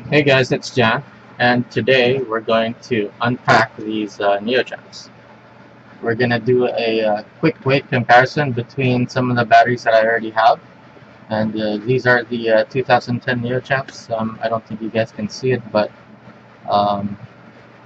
Hey guys, it's Jan, and today we're going to unpack these Neo Champs. We're gonna do a quick weight comparison between some of the batteries that I already have, and these are the 2010 Neo Champs. I don't think you guys can see it, but um,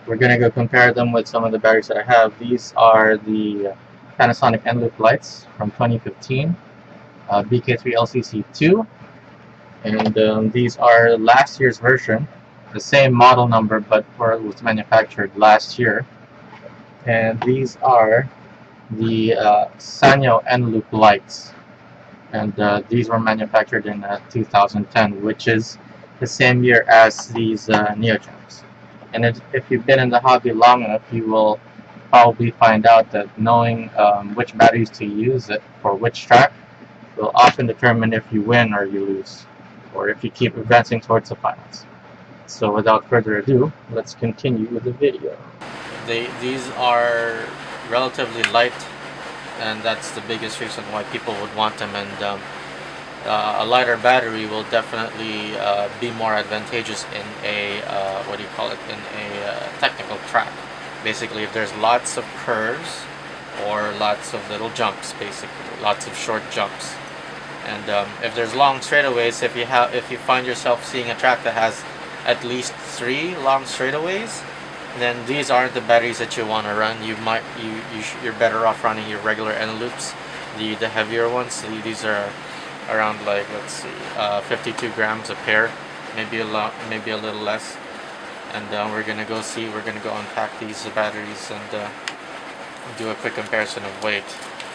we're gonna go compare them with some of the batteries that I have. These are the Panasonic N-Loop lights from 2015, BK3 LCC2, and these are last year's version, the same model number but where it was manufactured last year. And these are the Sanyo N-Loop lights, and these were manufactured in 2010, which is the same year as these Neo Champs. And if you've been in the hobby long enough, you will probably find out that knowing which batteries to use it for which track will often determine if you win or you lose, or if you keep advancing towards the finals. So without further ado, let's continue with the video. These are relatively light, and that's the biggest reason why people would want them. And a lighter battery will definitely be more advantageous in a what do you call it? In a technical track. Basically, if there's lots of curves or lots of little jumps, basically lots of short jumps. And if there's long straightaways, if you find yourself seeing a track that has at least 3 long straightaways, then these aren't the batteries that you want to run. You're better off running your regular N loops, the heavier ones. These are around, like, let's see, 52 grams a pair, maybe a little less. And we're gonna go unpack these batteries and do a quick comparison of weight,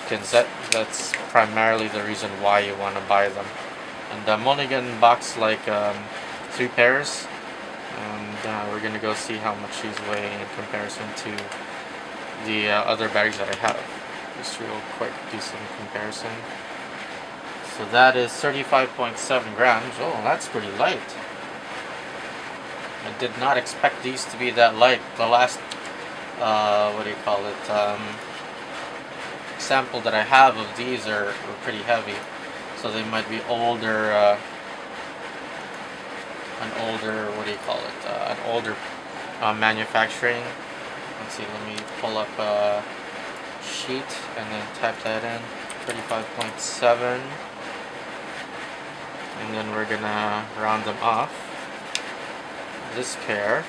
because that's primarily the reason why you want to buy them. And I'm only gonna box like 3 pairs, and we're gonna go see how much these weigh in comparison to the other batteries that I have. Just real quick, do some comparison. So that is 35.7 grams. Oh, that's pretty light. I did not expect these to be that light. The last what do you call it, sample that I have of these are pretty heavy, so they might be older, what do you call it, an older manufacturing. Let's see, let me pull up a sheet and then type that in. 35.7, and then we're gonna round them off. This pair,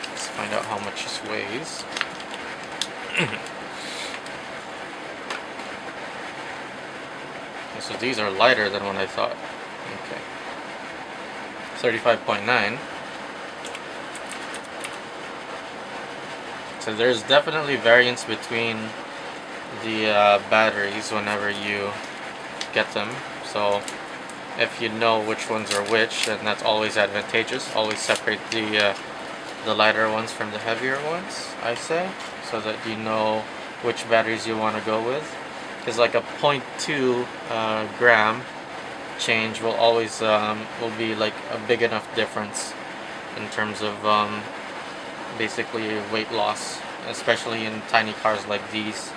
let's find out how much this weighs. Okay, so these are lighter than what I thought. Okay, 35.9. So there's definitely variance between the batteries whenever you get them. So if you know which ones are which, then that's always advantageous. Always separate the lighter ones from the heavier ones, I say, so that you know which batteries you want to go with. Because like a 0.2 gram change will always will be like a big enough difference in terms of basically weight loss, especially in tiny cars like these.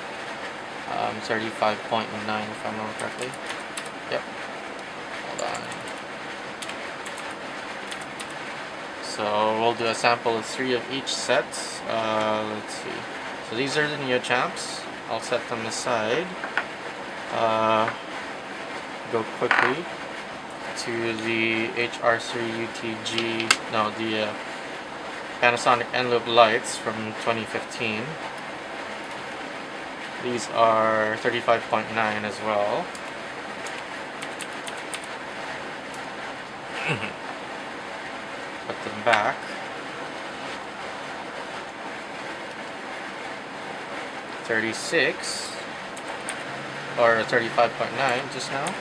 35.9 if I remember correctly. Yep. Hold on. So we'll do a sample of 3 of each set. Let's see. So these are the Neo Champs. I'll set them aside. Go quickly to the HR3 UTG. No, the Panasonic N-Loop lights from 2015. These are 35.9 as well. Put them back. $36 or 35.9 just now.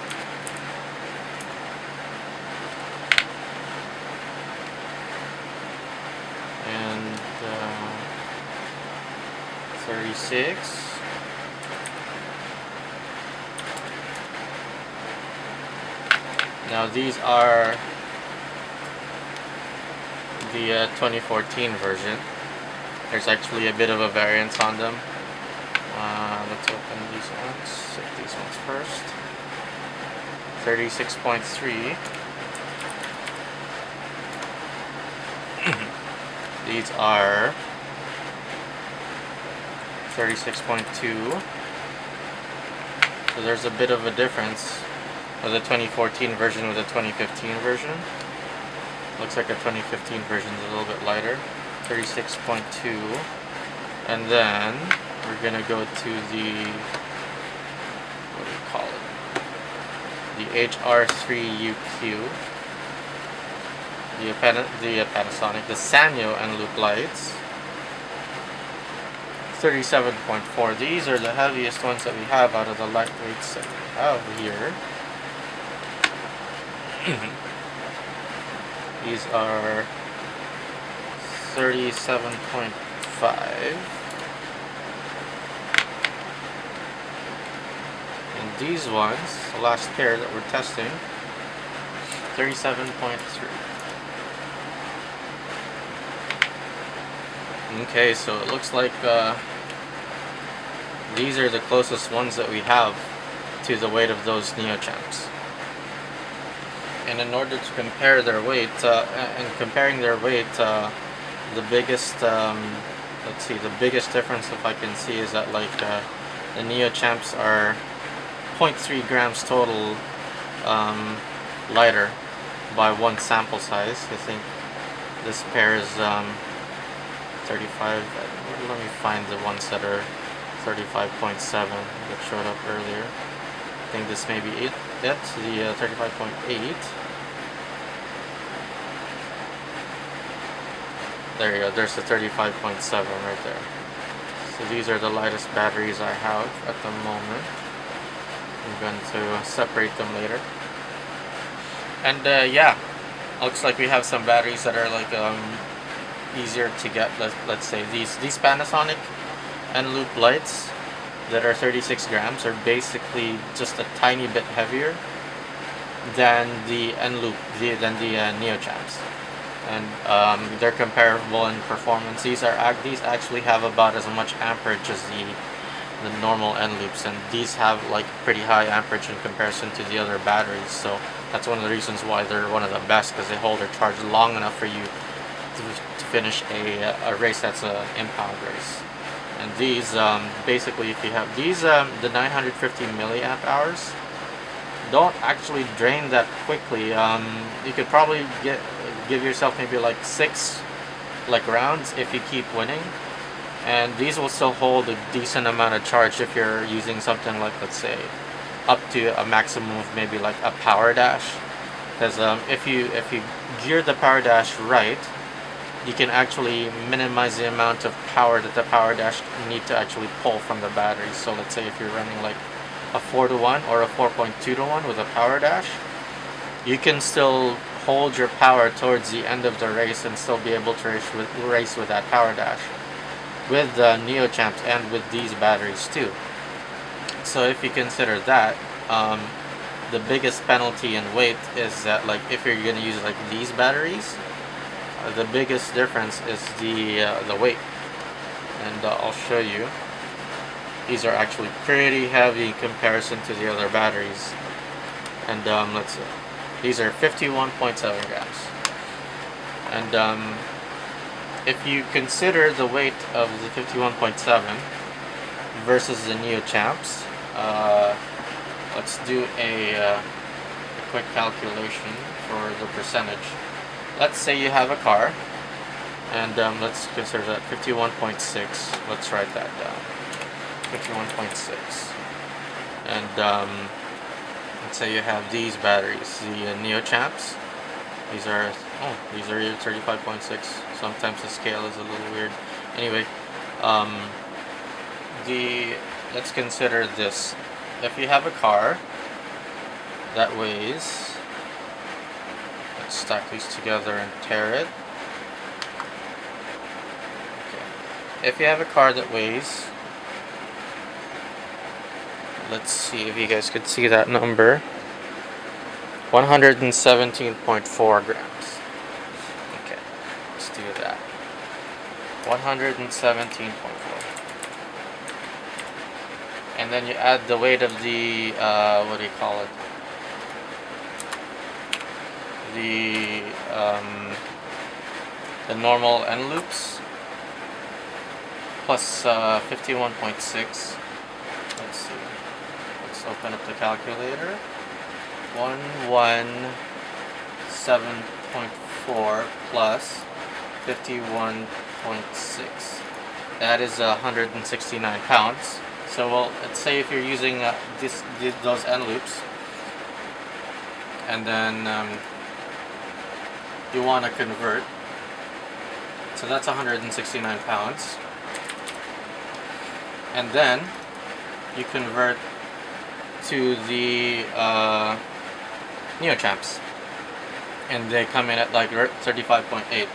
And 36. Now these are the 2014 version. There's actually a bit of a variance on them. Let's open these ones. Set these ones first. 36.3. These are 36.2. So there's a bit of a difference with the 2014 version with the 2015 version. Looks like the 2015 version is a little bit lighter. 36.2. And then we're gonna go to the, what do you call it? The HR3UQ. The Panasonic, the Sanyo and loop lights. 37.4. These are the heaviest ones that we have out of the lightweights that we have here. These are 37.5. And these ones, the last pair that we're testing, 37.3. Okay, so it looks like these are the closest ones that we have to the weight of those Neo Champs. And in order to compare their weight, and comparing their weight, the biggest, let's see, the biggest difference, if I can see, is that like the Neo Champs are 0.3 grams total lighter by one sample size. I think this pair is 35. Let me find the ones that are 35.7 that showed up earlier. I think this may be it. The 35.8. There you go. There's the 35.7 right there. So these are the lightest batteries I have at the moment. I'm going to separate them later. And yeah, looks like we have some batteries that are like easier to get. Let's say these Panasonic and loop lights that are 36 grams are basically just a tiny bit heavier than the Neo Champs, and they're comparable in performance. These actually have about as much amperage as the normal N loops, and these have like pretty high amperage in comparison to the other batteries. So that's one of the reasons why they're one of the best, because they hold their charge long enough for you to finish a race that's an impound race. And these, basically, if you have these, the 950 milliamp hours don't actually drain that quickly. You could probably give yourself maybe like 6 rounds if you keep winning, and these will still hold a decent amount of charge if you're using something like, let's say, up to a maximum of maybe like a power dash. Because if you gear the power dash right, you can actually minimize the amount of power that the power dash need to actually pull from the battery. So let's say if you're running like a 4-to-1 or a 4.2-to-1 with a power dash, you can still hold your power towards the end of the race and still be able to race with that power dash with the Neo Champs and with these batteries too. So if you consider that, the biggest penalty in weight is that, like, if you're going to use like these batteries, the biggest difference is the weight, and I'll show you. These are actually pretty heavy in comparison to the other batteries, and let's see, these are 51.7 grams, and if you consider the weight of the 51.7 versus the Neo Champs, let's do a quick calculation for the percentage. Let's say you have a car, and let's consider that 51.6. Let's write that down. 51.6. And let's say you have these batteries, the Neo Champs. These are your 35.6. Sometimes the scale is a little weird. Anyway, let's consider this. If you have a car that weighs, let's stack these together and tear it. Okay. If you have a car that weighs, let's see if you guys could see that number, 117.4 grams. Okay, let's do that. 117.4. And then you add the weight of the, what do you call it? the normal end loops plus 51.6. Let's see. Let's open up the calculator. 117.4 plus 51.6. That is 169 pounds. So, well, let's say if you're using those end loops, and then you want to convert. So that's 169 pounds. And then you convert to the Neo Champs, and they come in at like 35.8.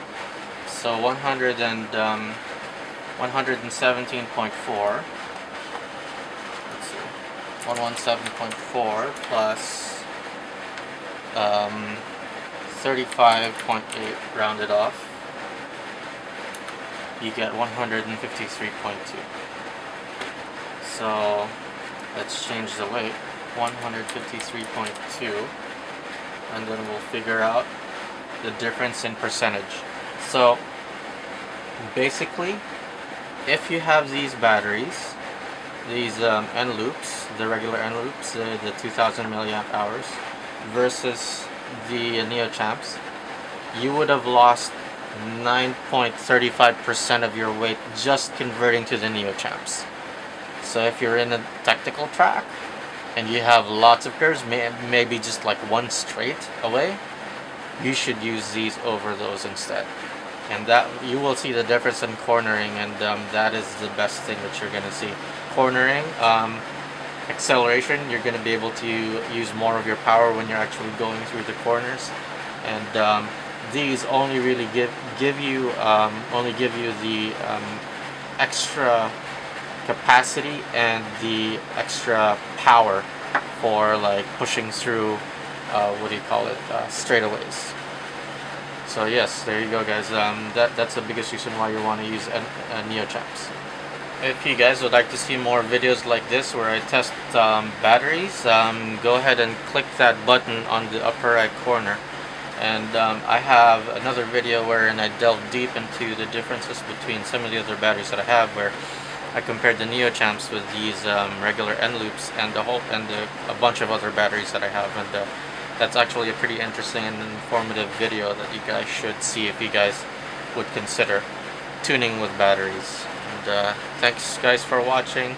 So 117.4. Let's see, 117.4 plus 35.8 rounded off. You get 153.2. So let's change the weight. 153.2, and then we'll figure out the difference in percentage. So basically, if you have these batteries, these end loops, the regular end loops, the 2000 milliamp hours versus the Neo Champs, you would have lost 9.35% of your weight just converting to the Neo Champs. So if you're in a technical track and you have lots of curves, maybe just like one straight away, you should use these over those instead. And that you will see the difference in cornering, and that is the best thing that you're going to see. Cornering, acceleration, you're going to be able to use more of your power when you're actually going through the corners. And these only really give you the extra capacity and the extra power for like pushing through straightaways. So yes, there you go, guys. That's the biggest reason why you want to use Neo Champs. If you guys would like to see more videos like this where I test batteries, go ahead and click that button on the upper right corner. And I have another video wherein I delve deep into the differences between some of the other batteries that I have, where I compared the Neo Champs with these regular end loops and a bunch of other batteries that I have, and that's actually a pretty interesting and informative video that you guys should see if you guys would consider tuning with batteries. And thanks guys for watching,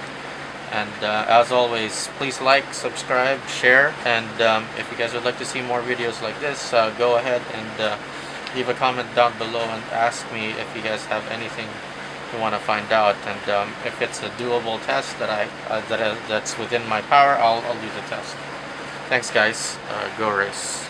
and as always, please like, subscribe, share, and if you guys would like to see more videos like this, go ahead and leave a comment down below and ask me if you guys have anything you want to find out, and if it's a doable test that's within my power, I'll do the test. Thanks guys, go race.